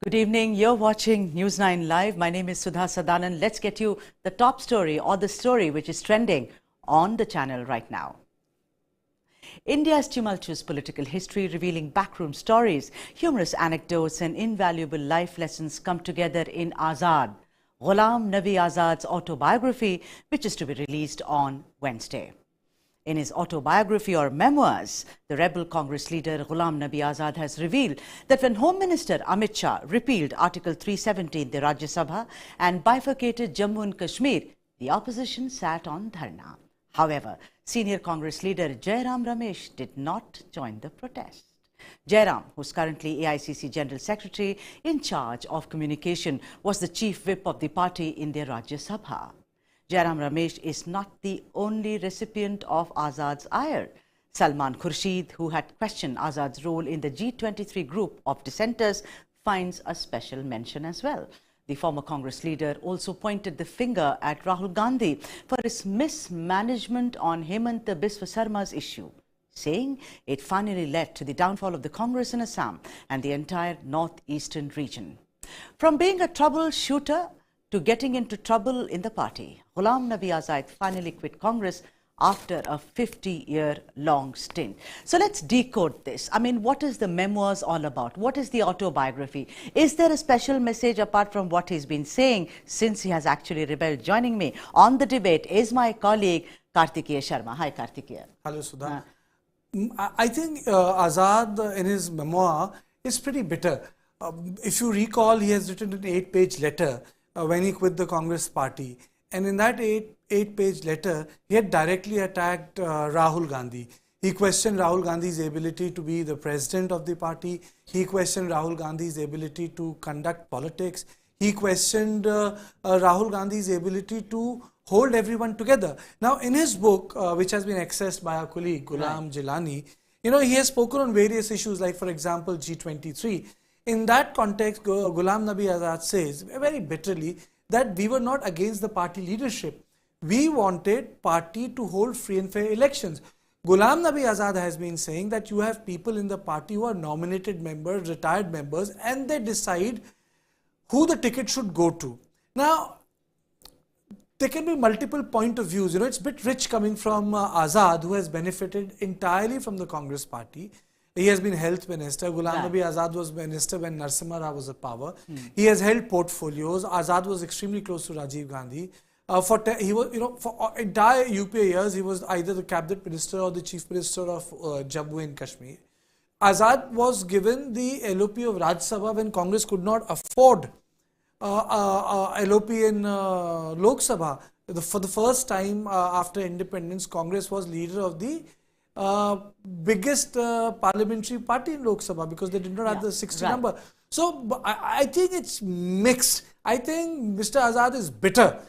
Good evening. You're watching News 9 Live. My name is Sudha Sadanan. Let's get you the top story or the story which is trending on the channel right now. India's tumultuous political history revealing backroom stories, humorous anecdotes and invaluable life lessons come together in Azad, Ghulam Nabi Azad's autobiography, which is to be released on Wednesday. In his autobiography or memoirs, the rebel Congress leader Ghulam Nabi Azad has revealed that when Home Minister Amit Shah repealed Article 370 in the Rajya Sabha and bifurcated Jammu and Kashmir, the opposition sat on dharna. However, senior Congress leader Jairam Ramesh did not join the protest. Jairam, who's currently AICC General Secretary in charge of communication, was the chief whip of the party in the Rajya Sabha. Jairam Ramesh is not the only recipient of Azad's ire. Salman Khurshid, who had questioned Azad's role in the G23 group of dissenters, finds a special mention as well. The former Congress leader also pointed the finger at Rahul Gandhi for his mismanagement on Hemanta Biswa Sarma's issue, saying it finally led to the downfall of the Congress in Assam and the entire northeastern region. From being a troubleshooter to getting into trouble in the party, Ghulam Nabi Azad finally quit Congress after a 50-year-long stint. So let's decode this. I mean, what is the memoirs all about? What is the autobiography? Is there a special message apart from what he's been saying since he has actually rebelled? Joining me on the debate is my colleague Kartikeya Sharma. Hi, Kartikeya. Hello, Sudha. I think Azad in his memoir is pretty bitter. If you recall, he has written an 8-page letter when he quit the Congress party. And in that eight-page letter, he had directly attacked Rahul Gandhi. He questioned Rahul Gandhi's ability to be the president of the party. He questioned Rahul Gandhi's ability to conduct politics. He questioned Rahul Gandhi's ability to hold everyone together. Now, in his book, which has been accessed by our colleague Ghulam Jilani, he has spoken on various issues like, for example, G23. In that context, Ghulam Nabi Azad says very bitterly that we were not against the party leadership. We wanted party to hold free and fair elections. Ghulam Nabi Azad has been saying that you have people in the party who are nominated members, retired members, and they decide who the ticket should go to. Now, there can be multiple point of views. It's a bit rich coming from Azad, who has benefited entirely from the Congress party. He has been health minister. Ghulam Nabi Azad was minister when Narasimha Rao was in power. He has held portfolios. Azad was extremely close to Rajiv Gandhi. He was, for entire UPA years, he was either the cabinet minister or the chief minister of Jammu and Kashmir. Azad was given the LOP of Rajya Sabha when Congress could not afford LOP in Lok Sabha. For the first time after independence, Congress was leader of the biggest parliamentary party in Lok Sabha because they did not have the 60 number. So I think it's mixed. I think Mr. Azad is bitter.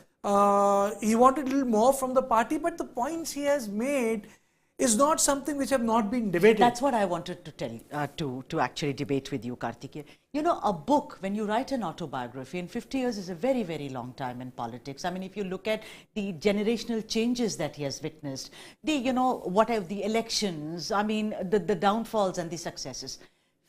He wanted a little more from the party, but the points he has made is not something which have not been debated. That's what I wanted to tell to actually debate with you, Kartikeya. A book, when you write an autobiography, and 50 years is a very, very long time in politics. I mean, if you look at the generational changes that he has witnessed, whatever the elections, I mean, the downfalls and the successes.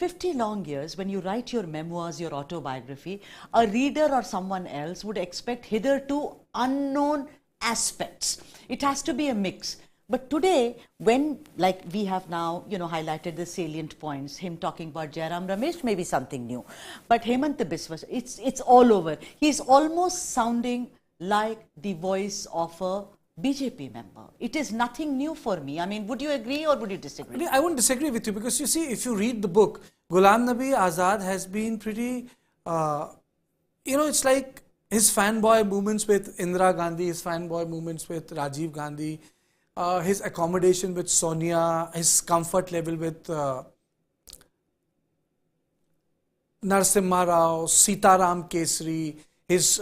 50 long years, when you write your memoirs, your autobiography, a reader or someone else would expect hitherto unknown aspects. It has to be a mix. But today, when, like we have now, highlighted the salient points, him talking about Jairam Ramesh may be something new. But Hemanta Biswa, it's all over. He's almost sounding like the voice of a BJP member. It is nothing new for me. I mean, would you agree or would you disagree? I won't disagree with you because you see, if you read the book, Ghulam Nabi Azad has been pretty, it's like his fanboy movements with Indira Gandhi, his fanboy movements with Rajiv Gandhi, his accommodation with Sonia, his comfort level with Narasimha Rao, Sitaram Kesri, his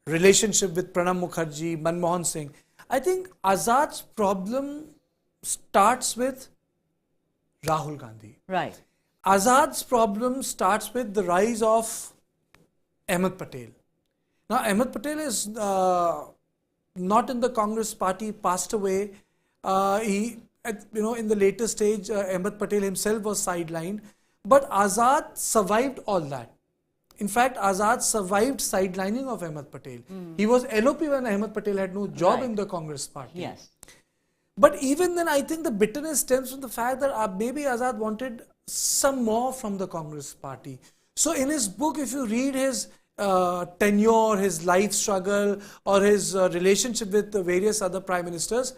relationship with Pranab Mukherjee, Manmohan Singh. I think Azad's problem starts with Rahul Gandhi. Right. Azad's problem starts with the rise of Ahmed Patel. Now, Ahmed Patel is not in the Congress party, passed away. In the later stage, Ahmed Patel himself was sidelined. But Azad survived all that. In fact, Azad survived sidelining of Ahmed Patel. He was LOP when Ahmed Patel had no job in the Congress party. Yes. But even then, I think the bitterness stems from the fact that maybe Azad wanted some more from the Congress party. So in his book, if you read his tenure, his life struggle, or his relationship with the various other prime ministers,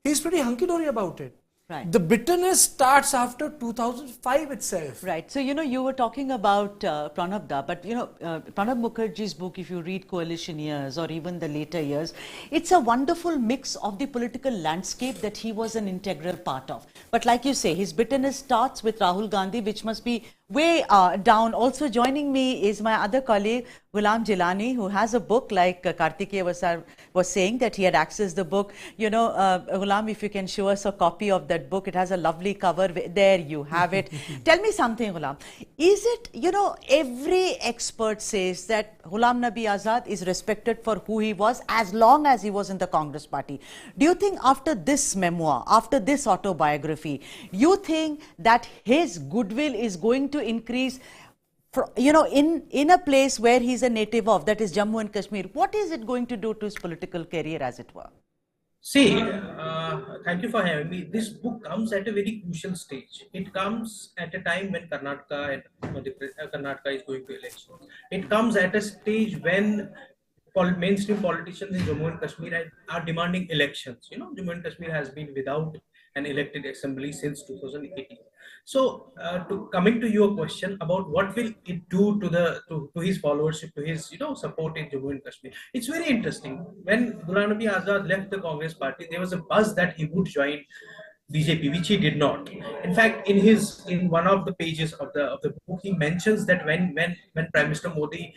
he's pretty hunky-dory about it. Right. The bitterness starts after 2005 itself. Right. So, you were talking about Pranab Da, but, Pranab Mukherjee's book, if you read Coalition Years or even the later years, it's a wonderful mix of the political landscape that he was an integral part of. But like you say, his bitterness starts with Rahul Gandhi, which must be way down. Also joining me is my other colleague, Ghulam Jilani, who has a book, like Kartikeya was saying, that he had accessed the book. Ghulam, if you can show us a copy of that book, it has a lovely cover. There you have it. Tell me something, Ghulam. Is it, every expert says that Ghulam Nabi Azad is respected for who he was as long as he was in the Congress party. Do you think after this memoir, after this autobiography, you think that his goodwill is going to increase, in a place where he's a native of, that is Jammu and Kashmir? What is it going to do to his political career, as it were? See, thank you for having me. This book comes at a very crucial stage. It comes at a time when Karnataka is going to elections. It comes at a stage when mainstream politicians in Jammu and Kashmir are demanding elections. Jammu and Kashmir has been without an elected assembly since 2018. So, coming to your question about what will it do to his followership, to his support in Jammu and Kashmir, it's very interesting. When Ghulam Nabi Azad left the Congress party, there was a buzz that he would join BJP, which he did not. In fact, in one of the pages of the book, he mentions that when Prime Minister Modi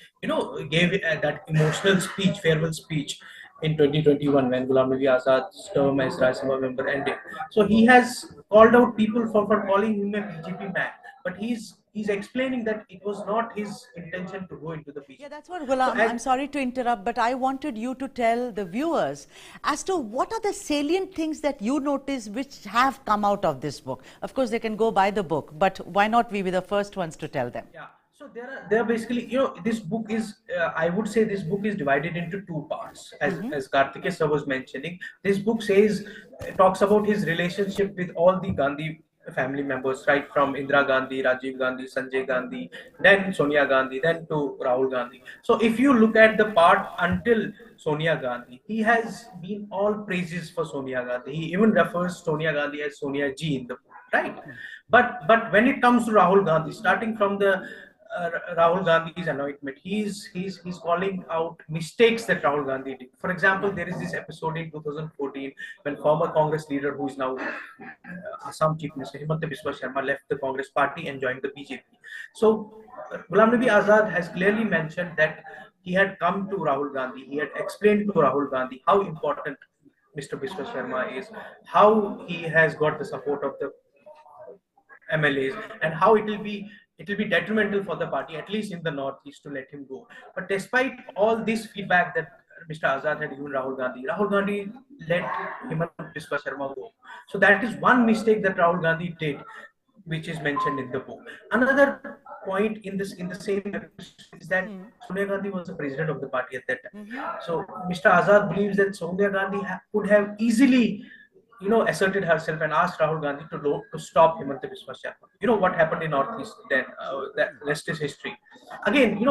gave that emotional speech, farewell speech, in 2021, when Ghulam Nabi Azad's term as Rajya Sabha member ended. So he has called out people for calling him a BJP man, but he's explaining that it was not his intention to go into the BJP. Yeah, that's what, Ghulam, I'm sorry to interrupt, but I wanted you to tell the viewers as to what are the salient things that you notice which have come out of this book. Of course, they can go buy the book, but why not we be the first ones to tell them? Yeah. So there are basically, this book is, I would say this book is divided into two parts. As Kartikeya sir was mentioning, this book talks about his relationship with all the Gandhi family members, right from Indira Gandhi, Rajiv Gandhi, Sanjay Gandhi, then Sonia Gandhi, then to Rahul Gandhi. So if you look at the part until Sonia Gandhi, he has been all praises for Sonia Gandhi. He even refers Sonia Gandhi as Sonia Ji in the book, right? But when it comes to Rahul Gandhi, starting from the Rahul Gandhi's anointment, he's calling out mistakes that Rahul Gandhi did. For example, there is this episode in 2014 when former Congress leader, who is now Assam Chief Minister Himanta Biswa Sharma, left the Congress party and joined the BJP. So Ghulam Nabi Azad has clearly mentioned that he had come to Rahul Gandhi, he had explained to Rahul Gandhi how important Mr. Biswa Sharma is, how he has got the support of the MLAs, and how it will be detrimental for the party, at least in the northeast, to let him go. But despite all this feedback that Mr. Azad had given Rahul Gandhi let Himanta Biswa Sharma go. So that is one mistake that Rahul Gandhi did, which is mentioned in the book. Another point in the same episode is that Sonia Gandhi was the president of the party at that time. So Mr. Azad believes that Sonia Gandhi could have easily asserted herself and asked Rahul Gandhi to stop Himanta Biswa Sharma. What happened in Northeast then, that rest is history. Again,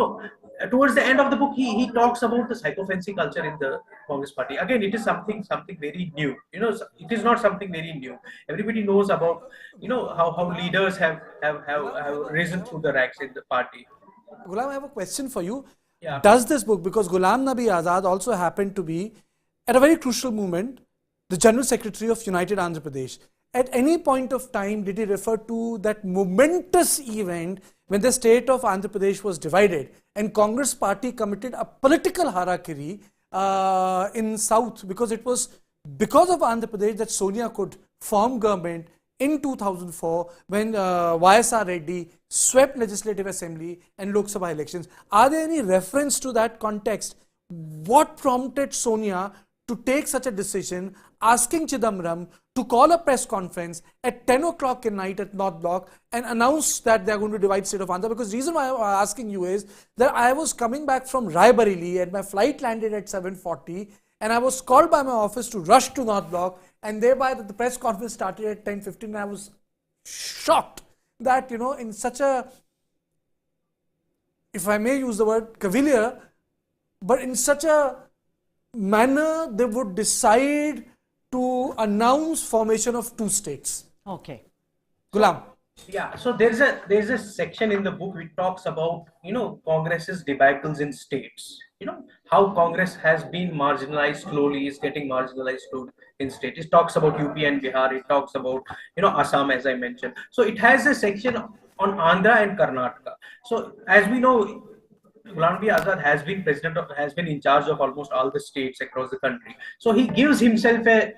towards the end of the book, he talks about the psychophancy culture in the Congress party. Again, it is something very new. It is not something very new. Everybody knows about, how leaders have risen through the ranks in the party. Ghulam, I have a question for you. Yeah. Does this book, because Ghulam Nabi Azad also happened to be, at a very crucial moment, the General Secretary of United Andhra Pradesh, at any point of time did he refer to that momentous event when the state of Andhra Pradesh was divided and Congress party committed a political harakiri in South, because it was because of Andhra Pradesh that Sonia could form government in 2004 when YSR Reddy swept Legislative Assembly and Lok Sabha elections. Are there any reference to that context? What prompted Sonia to take such a decision, asking Chidambaram to call a press conference at 10 o'clock at night at North Block and announce that they are going to divide state of Andhra? Because the reason why I'm asking you is that I was coming back from Raebareli and my flight landed at 7:40 and I was called by my office to rush to North Block, and thereby the press conference started at 10:15 and I was shocked that, in such a, if I may use the word cavalier, but in such a manner they would decide to announce formation of two states. Okay. Gulam. Yeah, so there's a section in the book which talks about Congress's debacles in states. How Congress has been marginalized slowly, is getting marginalized slowly in states. It talks about UP and Bihar. It talks about Assam, as I mentioned. So it has a section on Andhra and Karnataka. So as we know, Ghulam Nabi Azad has been in charge of almost all the states across the country. So he gives himself a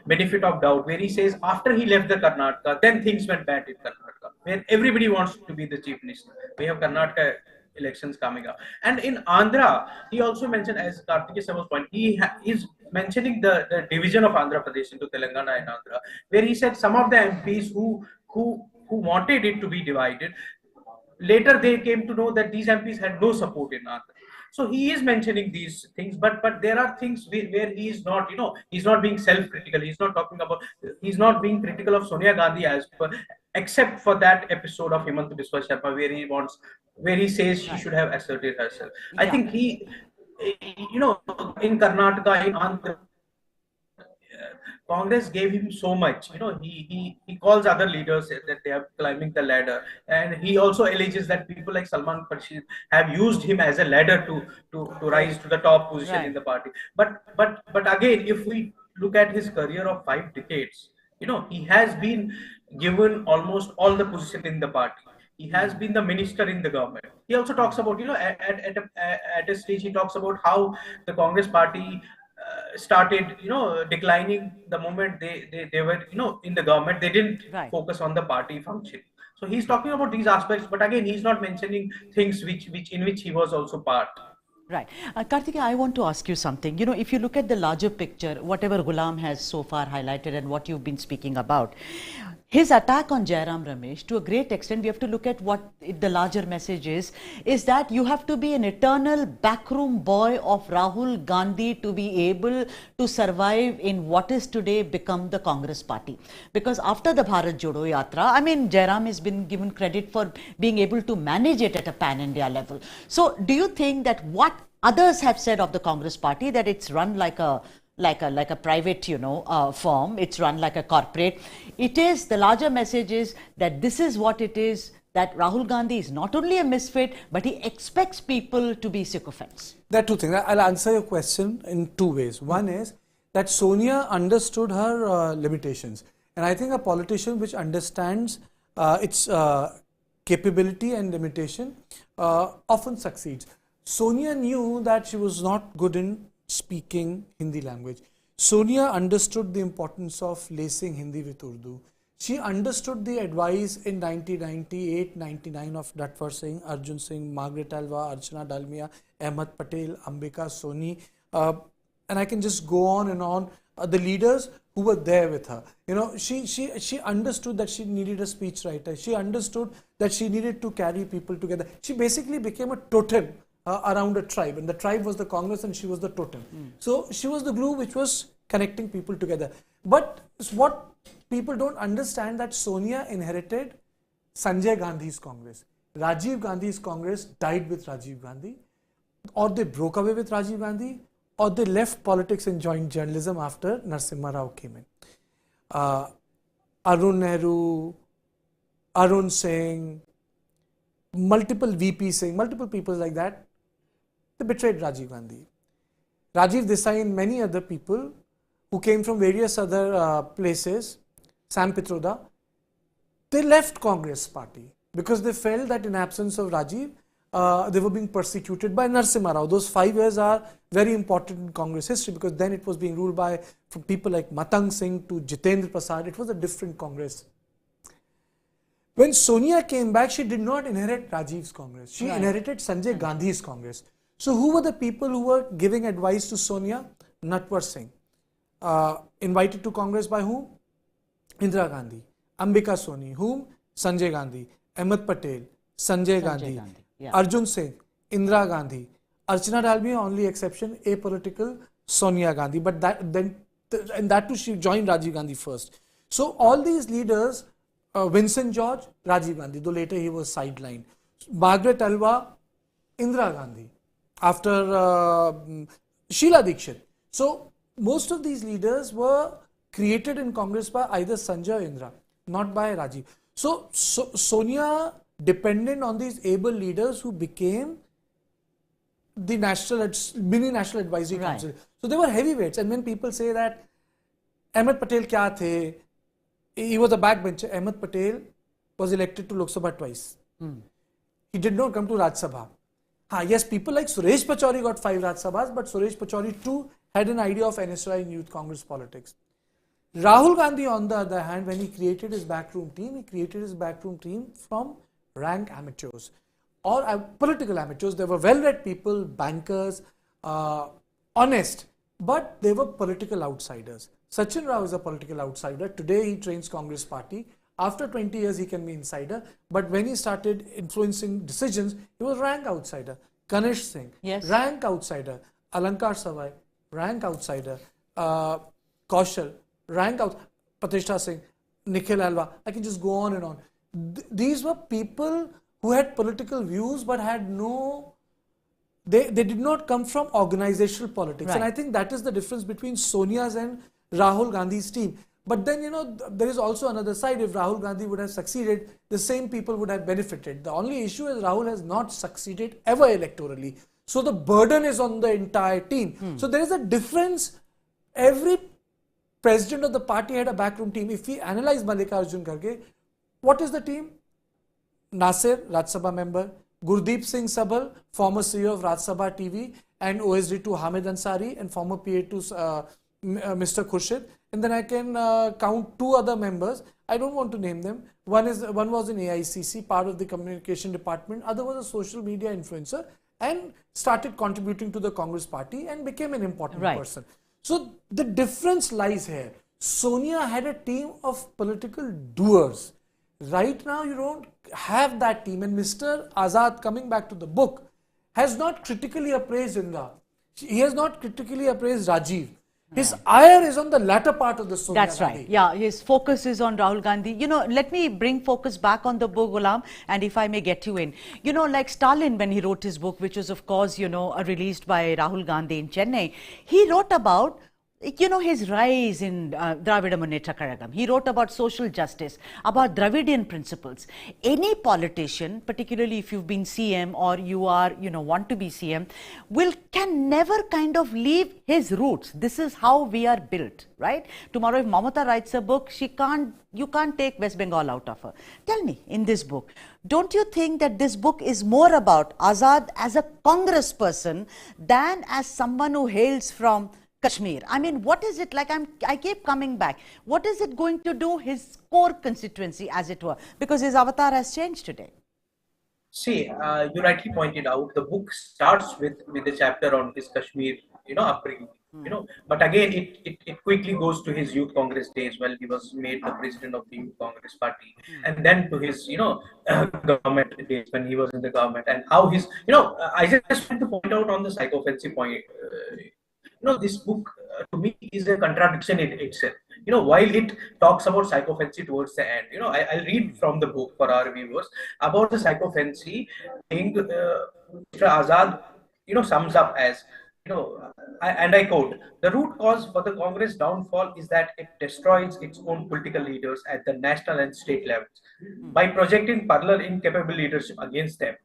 benefit of doubt, where he says after he left the Karnataka, then things went bad in Karnataka, where everybody wants to be the chief minister. We have Karnataka elections coming up, and in Andhra, he also mentioned, as Kartikeya sir was pointing, he is mentioning the division of Andhra Pradesh into Telangana and Andhra, where he said some of the MPs who wanted it to be divided, later they came to know that these MPs had no support in Andhra. So he is mentioning these things, but there are things where he is not, he's not being self-critical. He's not being critical of Sonia Gandhi except for that episode of Himanta Biswa Sharma where he says she should have asserted herself. I think he, in Karnataka, in Andhra, Congress gave him so much. He calls other leaders that they are climbing the ladder, and he also alleges that people like Salman Khurshid have used him as a ladder to rise to the top position in the party. But again, if we look at his career of 5 decades, he has been given almost all the position in the party. He has been the minister in the government. He also talks about, at a stage, he talks about how the Congress party started declining the moment they were in the government. They didn't focus on the party function. So he's talking about these aspects, but again he's not mentioning things in which he was also part. Right. Kartikeya, I want to ask you something. If you look at the larger picture, whatever Ghulam has so far highlighted and what you've been speaking about, his attack on Jairam Ramesh, to a great extent, we have to look at what the larger message is that you have to be an eternal backroom boy of Rahul Gandhi to be able to survive in what is today become the Congress party. Because after the Bharat Jodo Yatra, I mean, Jairam has been given credit for being able to manage it at a pan-India level. So do you think that what others have said of the Congress party, that it's run like a private, firm, it's run like a corporate. It is, the larger message is that this is what it is, that Rahul Gandhi is not only a misfit, but he expects people to be sycophants. There are two things. I'll answer your question in two ways. One is that Sonia understood her limitations. And I think a politician which understands its capability and limitation often succeeds. Sonia knew that she was not good in speaking Hindi language. Sonia understood the importance of lacing Hindi with Urdu. She understood the advice in 1998-99 of Datwar Singh, Arjun Singh, Margaret Alva, Archana Dalmia, Ahmed Patel, Ambika Soni, and I can just go on and on. The leaders who were there with her, she understood that she needed a speechwriter. She understood that she needed to carry people together. She basically became a totem around a tribe, and the tribe was the Congress and she was the totem. So she was the glue which was connecting people together. But what people don't understand, that Sonia inherited Sanjay Gandhi's Congress. Rajiv Gandhi's Congress died with Rajiv Gandhi, or they broke away with Rajiv Gandhi, or they left politics and joined journalism after Narasimha Rao came in. Arun Nehru, Arun Singh, multiple VP Singh, multiple people like that, they betrayed Rajiv Gandhi. Rajiv Desai and many other people who came from various other places, Sam Pitroda, they left Congress party because they felt that in absence of Rajiv, they were being persecuted by Narasimha Rao. Those 5 years are very important in Congress history, because then it was being ruled by, from people like Matang Singh to Jitendra Prasad. It was a different Congress. When Sonia came back, she did not inherit Rajiv's Congress. She inherited Sanjay Gandhi's Congress. So who were the people who were giving advice to Sonia? Natwar Singh. Invited to Congress by whom? Indira Gandhi. Ambika Soni. Whom? Sanjay Gandhi. Ahmed Patel. Sanjay Gandhi. Yeah. Arjun Singh. Indira Gandhi. Archana Dalmia, only exception, apolitical Sonia Gandhi. But that too, she joined Rajiv Gandhi first. So all these leaders, Vincent George, Rajiv Gandhi, though later he was sidelined. Margaret Alva, Indira Gandhi. After Sheila Dikshit. So most of these leaders were created in Congress by either Sanjay or Indira, not by Rajiv. So Sonia depended on these able leaders who became the mini national advisory council. So they were heavyweights. And when people say that Ahmed Patel kya the, he was a backbencher. Ahmed Patel was elected to Lok Sabha twice. He did not come to Raj Sabha. Yes, people like Suresh Pachori got 5 Raj Sabhas, but Suresh Pachori too had an idea of NSY in youth Congress politics. Rahul Gandhi, on the other hand, when he created his backroom team, he created his backroom team from rank amateurs or political amateurs. They were well-read people, bankers, honest, but they were political outsiders. Sachin Rao is a political outsider. Today he trains Congress party. After 20 years he can be insider, but when he started influencing decisions, he was rank outsider. Ganesh Singh, rank outsider. Alankar Savai, rank outsider. Kaushal, rank out. Pratishtha Singh, Nikhil Alwa. I can just go on and on. These were people who had political views but had no, they did not come from organizational politics. And I think that is the difference between Sonia's and Rahul Gandhi's team. But then, there is also another side. If Rahul Gandhi would have succeeded, the same people would have benefited. The only issue is Rahul has not succeeded ever electorally. So the burden is on the entire team. So there is a difference. Every president of the party had a backroom team. If we analyze Mallikarjun Kharge, what is the team? Nasir, Rajya Sabha member. Gurdeep Singh Sabal, former CEO of Rajya Sabha TV and OSD to Hamid Ansari and former PA to Mr. Khurshid. And then I can count 2 other members. I don't want to name them. One was in AICC, part of the communication department. Other was a social media influencer and started contributing to the Congress party and became an important person. So the difference lies here. Sonia had a team of political doers. Right now you don't have that team. And Mr. Azad, coming back to the book, has not critically appraised Indira. He has not critically appraised Rajiv. His ire is on the latter part of the Sonia That's Gandhi. right. Yeah, his focus is on Rahul Gandhi. Let me bring focus back on the book, Ghulam, and if I may get you in. Like Stalin, when he wrote his book, which was, of course, released by Rahul Gandhi in Chennai, he wrote about his rise in Dravida Munnetra Kazhagam. He wrote about social justice, about Dravidian principles. Any politician, particularly if you've been CM or you are, want to be CM, can never kind of leave his roots. This is how we are built, right? Tomorrow, if Mamata writes a book, you can't take West Bengal out of her. Tell me, in this book, don't you think that this book is more about Azad as a Congress person than as someone who hails from Kashmir? I mean, what is it like? I keep coming back. What is it going to do his core constituency, as it were? Because his avatar has changed today. See, you rightly pointed out, the book starts with the chapter on his Kashmir, upbringing, but again, it quickly goes to his youth Congress days when he was made the president of the youth Congress party, and then to his, government days when he was in the government, and how his, I just want to point out on the psychophancy point. This book to me is a contradiction in itself. While it talks about psychophancy towards the end, I'll read from the book for our viewers about the psychophancy thing. Mr. Azad, sums up as, and I quote, "The root cause for the Congress downfall is that it destroys its own political leaders at the national and state levels by projecting parallel incapable leadership against them.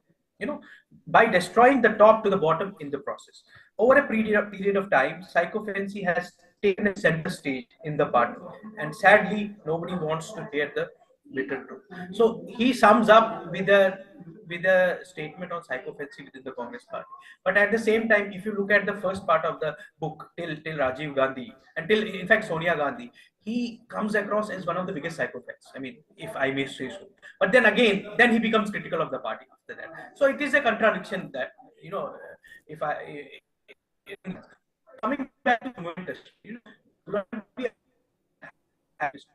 By destroying the top to the bottom in the process. Over a period of time, psychophancy has taken a center stage in the party, and sadly, nobody wants to hear the bitter truth." So he sums up with a statement on psychophancy within the Congress party. But at the same time, if you look at the first part of the book till Rajiv Gandhi and till in fact Sonia Gandhi, he comes across as one of the biggest psychopaths. I mean, if I may say so. But then again, then he becomes critical of the party after that. So it is a contradiction that, if I coming back to the movie industry, Ghulam Nabi Azad.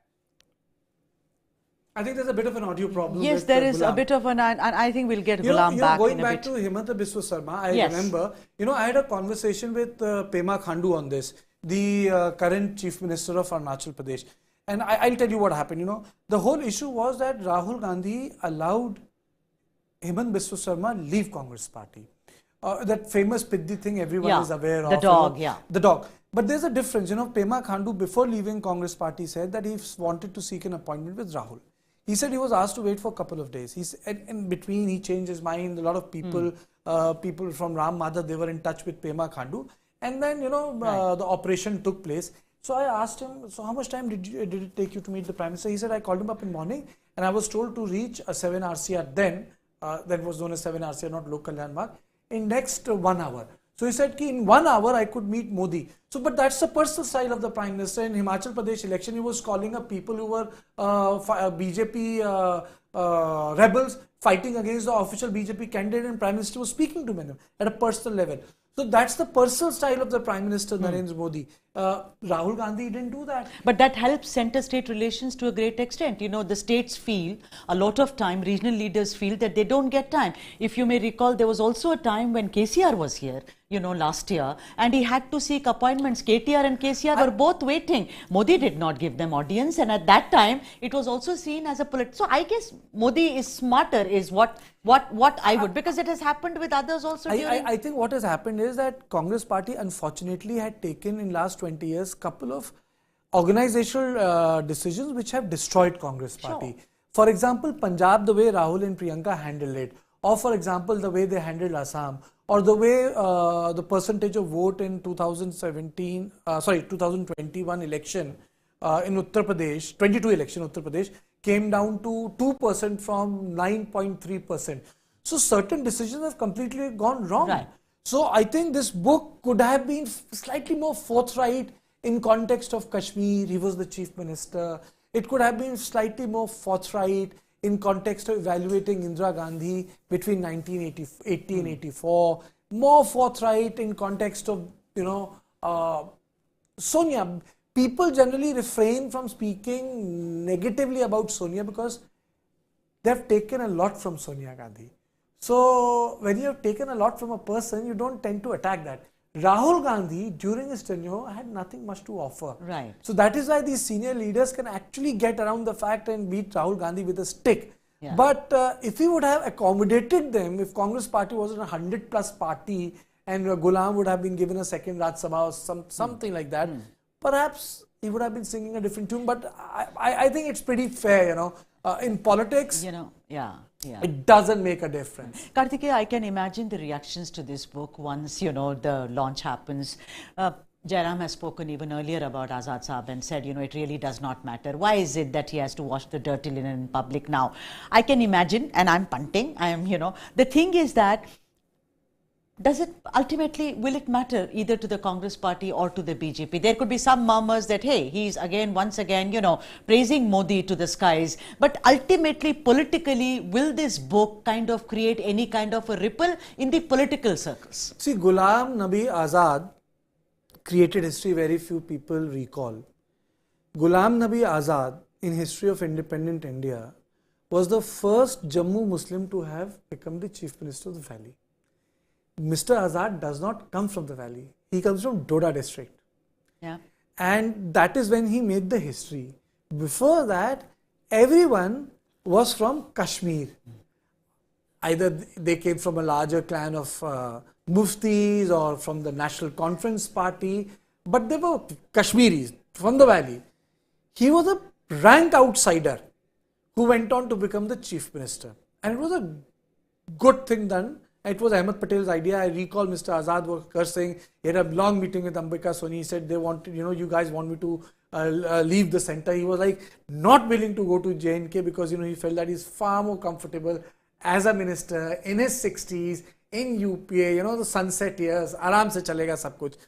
I think there's a bit of an audio problem. Yes, with, there is a Ghulam. bit of an, and I think we'll get Ghulam back going in a back bit. to Himanta Biswa Sarma, I Yes. remember, I had a conversation with Pema Khandu on this, the current Chief Minister of Arunachal Pradesh. And I'll tell you what happened. The whole issue was that Rahul Gandhi allowed Himanta Biswa Sarma leave Congress party. That famous Piddi thing everyone is aware of. The dog, The dog. But there's a difference. Pema Khandu, before leaving Congress party, said that he wanted to seek an appointment with Rahul. He said he was asked to wait for a couple of days. In between, he changed his mind. A lot of people, people from Ram Madhav, they were in touch with Pema Khandu. And then, the operation took place. So I asked him, so how much time did it take you to meet the Prime Minister? He said, I called him up in the morning and I was told to reach a 7 RCR then, that was known as 7 RCR, not local landmark, in next 1 hour. So he said, in 1 hour I could meet Modi. So, but that's the personal style of the Prime Minister. In Himachal Pradesh election, he was calling up people who were BJP rebels fighting against the official BJP candidate, and Prime Minister was speaking to them at a personal level. So that's the personal style of the Prime Minister, Narendra Modi. Rahul Gandhi didn't do that. But that helps center-state relations to a great extent. The states feel a lot of time, regional leaders feel that they don't get time. If you may recall, there was also a time when KCR was here, last year, and he had to seek appointments. KTR and KCR were both waiting. Modi did not give them audience, and at that time, it was also seen as a So I guess Modi is smarter, is what I would, because it has happened with others also. I think what has happened is that Congress party unfortunately had taken in last 20 years couple of organizational decisions which have destroyed Congress party. Sure. For example, Punjab, the way Rahul and Priyanka handled it, or for example, the way they handled Assam, or the way the percentage of vote in 2021 election in Uttar Pradesh, 22 election Uttar Pradesh, came down to 2% from 9.3%. So certain decisions have completely gone wrong. Right. So I think this book could have been slightly more forthright in context of Kashmir. He was the Chief Minister. It could have been slightly more forthright in context of evaluating Indira Gandhi between 1980 and 84. More forthright in context of, Sonia. People generally refrain from speaking negatively about Sonia because they have taken a lot from Sonia Gandhi. So when you have taken a lot from a person, you don't tend to attack that. Rahul Gandhi, during his tenure, had nothing much to offer. Right. So that is why these senior leaders can actually get around the fact and beat Rahul Gandhi with a stick. Yeah. But if he would have accommodated them, if Congress party was a 100+ party and Ghulam would have been given a second Raj Sabha or something like that, perhaps he would have been singing a different tune. But I think it's pretty fair, in politics, it doesn't make a difference. Kartikeya, I can imagine the reactions to this book once, the launch happens. Jairam has spoken even earlier about Azad'S and said, it really does not matter. Why is it that he has to wash the dirty linen in public now? I can imagine, and I'm punting, the thing is that, does it ultimately, will it matter either to the Congress party or to the BJP? There could be some murmurs that, hey, he's once again, praising Modi to the skies. But ultimately, politically, will this book kind of create any kind of a ripple in the political circles? See, Ghulam Nabi Azad created history very few people recall. Ghulam Nabi Azad, in history of independent India, was the first Jammu Muslim to have become the Chief Minister of the Valley. Mr. Azad does not come from the valley. He comes from Doda district. Yeah. And that is when he made the history. Before that, everyone was from Kashmir. Either they came from a larger clan of muftis or from the National Conference Party, but they were Kashmiris from the valley. He was a rank outsider who went on to become the Chief Minister. And it was a good thing done. It was Ahmed Patel's idea. I recall Mr. Azad was saying he had a long meeting with Ambika Soni. He said they wanted, you guys want me to leave the center. He was like not willing to go to JNK because he felt that he's far more comfortable as a minister in his 60s in UPA. The sunset years, aram se chalega sab kuch.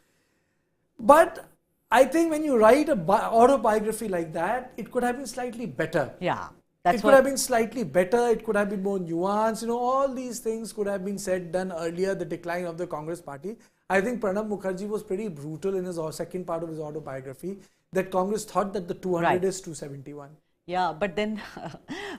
But I think when you write a autobiography like that, it could have been slightly better. Yeah. It could have been slightly better, it could have been more nuanced, all these things could have been said, done earlier, the decline of the Congress party. I think Pranab Mukherjee was pretty brutal in his second part of his autobiography, that Congress thought that the 200 Right. is 271. Yeah, but then,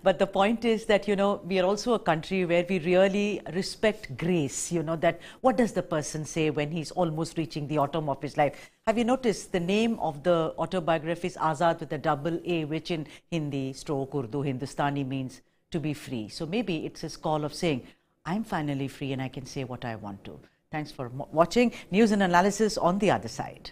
but the point is that, you know, we are also a country where we really respect grace, you know, that what does the person say when he's almost reaching the autumn of his life? Have you noticed the name of the autobiography is Azad with a double A, which in Hindi, stroke Urdu, Hindustani means to be free. So maybe it's his call of saying, I'm finally free and I can say what I want to. Thanks for watching. News and analysis on the other side.